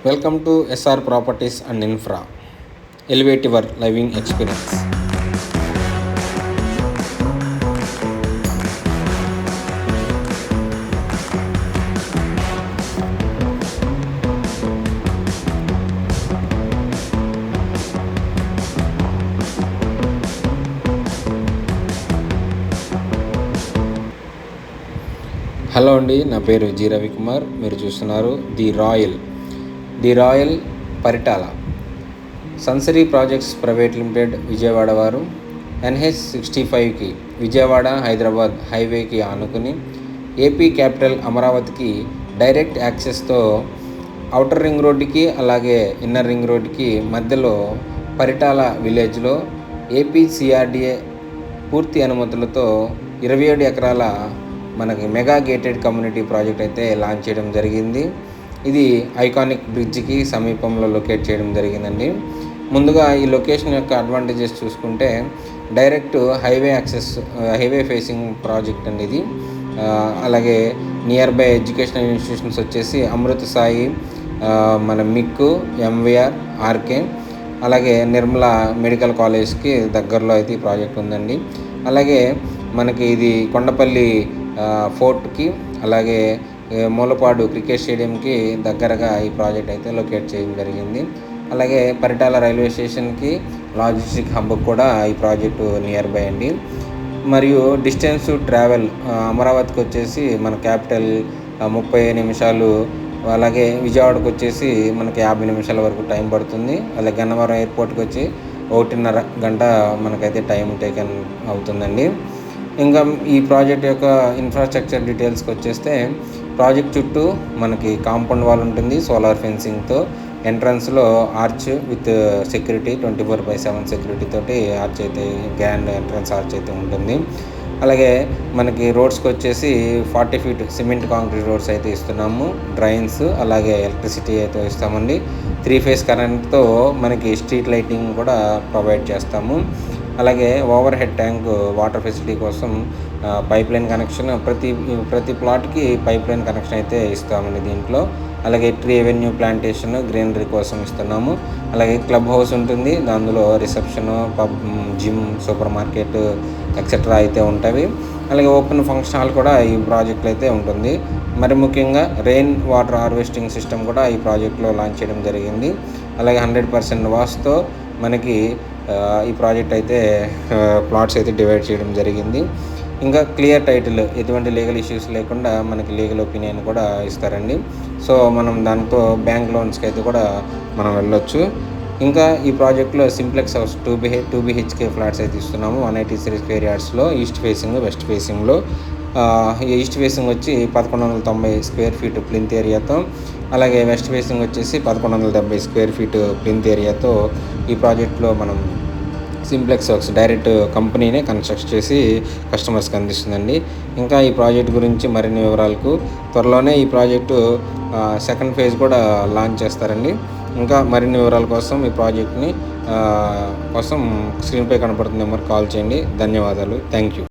Welcome to SR Properties and Infra. Elevate your living experience. Hello అండి, నా పేరు G Ravikumar. మీరు చూస్తున్నారు ది రాయల్ పరిటాల సన్సరీ ప్రాజెక్ట్స్ ప్రైవేట్ లిమిటెడ్ విజయవాడ వారు NH65కి విజయవాడ హైదరాబాద్ హైవేకి ఆనుకుని ఏపీ క్యాపిటల్ అమరావతికి డైరెక్ట్ యాక్సెస్తో ఔటర్ రింగ్ రోడ్డుకి అలాగే ఇన్నర్ రింగ్ రోడ్డుకి మధ్యలో పరిటాల విలేజ్లో APCRDA పూర్తి అనుమతులతో 27 ఎకరాల మనకి మెగా గేటెడ్ కమ్యూనిటీ ప్రాజెక్ట్ అయితే లాంచ్ చేయడం జరిగింది. ఇది ఐకానిక్ బ్రిడ్జ్కి సమీపంలో లొకేట్ చేయడం జరిగిందండి. ముందుగా ఈ లొకేషన్ యొక్క అడ్వాంటేజెస్ చూసుకుంటే డైరెక్ట్ హైవే ఫేసింగ్ ప్రాజెక్ట్ అండి ఇది. అలాగే నియర్ బై ఎడ్యుకేషనల్ ఇన్స్టిట్యూషన్స్ వచ్చేసి అమృత సాయి, మన మిక్కు, MVR, RK, అలాగే నిర్మల మెడికల్ కాలేజ్కి దగ్గరలో అయితే ఈ ప్రాజెక్ట్ ఉందండి. అలాగే మనకి ఇది కొండపల్లి ఫోర్ట్కి అలాగే మూలపాడు క్రికెట్ స్టేడియంకి దగ్గరగా ఈ ప్రాజెక్ట్ అయితే లొకేట్ చేయడం జరిగింది. అలాగే పరిటాల రైల్వే స్టేషన్కి లాజిస్టిక్ హబ్కి కూడా ఈ ప్రాజెక్టు నియర్ బై అండి. మరియు డిస్టెన్స్ ట్రావెల్ అమరావతికి వచ్చేసి మన క్యాపిటల్ 30 నిమిషాలు, అలాగే విజయవాడకు వచ్చేసి మనకి 50 నిమిషాల వరకు టైం పడుతుంది. అలాగే గన్నవరం ఎయిర్పోర్ట్కి వచ్చి 1.5 గంట మనకైతే టైం టేకన్ అవుతుందండి. ఇంకా ఈ ప్రాజెక్ట్ యొక్క ఇన్ఫ్రాస్ట్రక్చర్ డీటెయిల్స్కి వచ్చేస్తే ప్రాజెక్ట్ చుట్టూ మనకి కాంపౌండ్ వాల్ ఉంటుంది సోలార్ ఫెన్సింగ్తో. ఎంట్రన్స్లో ఆర్చ్ విత్ సెక్యూరిటీ 24/7 సెక్యూరిటీ తోటి ఆర్చ్ అయితే గ్రాండ్ ఎంట్రన్స్ ఆర్చ్ అయితే ఉంటుంది. అలాగే మనకి రోడ్స్కి వచ్చేసి 40 ఫీట్ సిమెంట్ కాంక్రీట్ రోడ్స్ అయితే ఇస్తున్నాము. డ్రైన్స్ అలాగే ఎలక్ట్రిసిటీ అయితే ఇస్తామండి. 3 ఫేజ్ కరెంట్తో మనకి స్ట్రీట్ లైటింగ్ కూడా ప్రొవైడ్ చేస్తాము. అలాగే over head tank water facility కోసం పైప్ లైన్ కనెక్షన్ ప్రతి ప్లాట్కి పైప్ లైన్ కనెక్షన్ అయితే ఇస్తామండి దీంట్లో. అలాగే ట్రీ ఎవెన్యూ ప్లాంటేషన్ గ్రీనరీ కోసం ఇస్తున్నాము. అలాగే క్లబ్ హౌస్ ఉంటుంది, దానిలో reception, pub, gym, super market etcetera అయితే ఉంటాయి. అలాగే ఓపెన్ ఫంక్షన్ హాల్ కూడా ఈ ప్రాజెక్ట్లో అయితే ఉంటుంది. మరి ముఖ్యంగా రెయిన్ వాటర్ హార్వెస్టింగ్ సిస్టమ్ కూడా ఈ ప్రాజెక్ట్లో లాంచ్ చేయడం జరిగింది. అలాగే 100% వాస్తో మనకి ఈ ప్రాజెక్ట్ అయితే ప్లాట్స్ అయితే డివైడ్ చేయడం జరిగింది. ఇంకా క్లియర్ టైటిల్, ఎటువంటి లీగల్ ఇష్యూస్ లేకుండా మనకి లీగల్ ఒపీనియన్ కూడా ఇస్తారండి. సో మనం దాంతో బ్యాంక్ లోన్స్కి అయితే కూడా మనం వెళ్ళొచ్చు. ఇంకా ఈ ప్రాజెక్ట్లో సింప్లెక్స్ హౌస్ 2 BHK ఫ్లాట్స్ అయితే ఇస్తున్నాము 183 స్క్వేర్ యార్డ్స్లో. ఈస్ట్ ఫేసింగ్, వెస్ట్ ఫేసింగ్లో. ఈస్ట్ ఫేసింగ్ వచ్చి 1190 స్క్వేర్ ఫీట్ ప్లింత్ ఏరియాతో, అలాగే వెస్ట్ ఫేసింగ్ వచ్చేసి 1170 స్క్వేర్ ఫీట్ ప్లింత్ ఏరియాతో ఈ ప్రాజెక్ట్లో మనం సింప్లెక్స్ వర్క్స్ డైరెక్ట్ కంపెనీనే కన్స్ట్రక్ట్ చేసి కస్టమర్స్కి అందిస్తుందండి. ఇంకా ఈ ప్రాజెక్ట్ గురించి మరిన్ని వివరాలకు త్వరలోనే ఈ ప్రాజెక్టు సెకండ్ ఫేజ్ కూడా లాంచ్ చేస్తారండి. ఇంకా మరిన్ని వివరాల కోసం ఈ ప్రాజెక్ట్ని కోసం స్క్రీన్పై కనపడుతున్న నెంబర్కి కాల్ చేయండి. ధన్యవాదాలు. Thank you.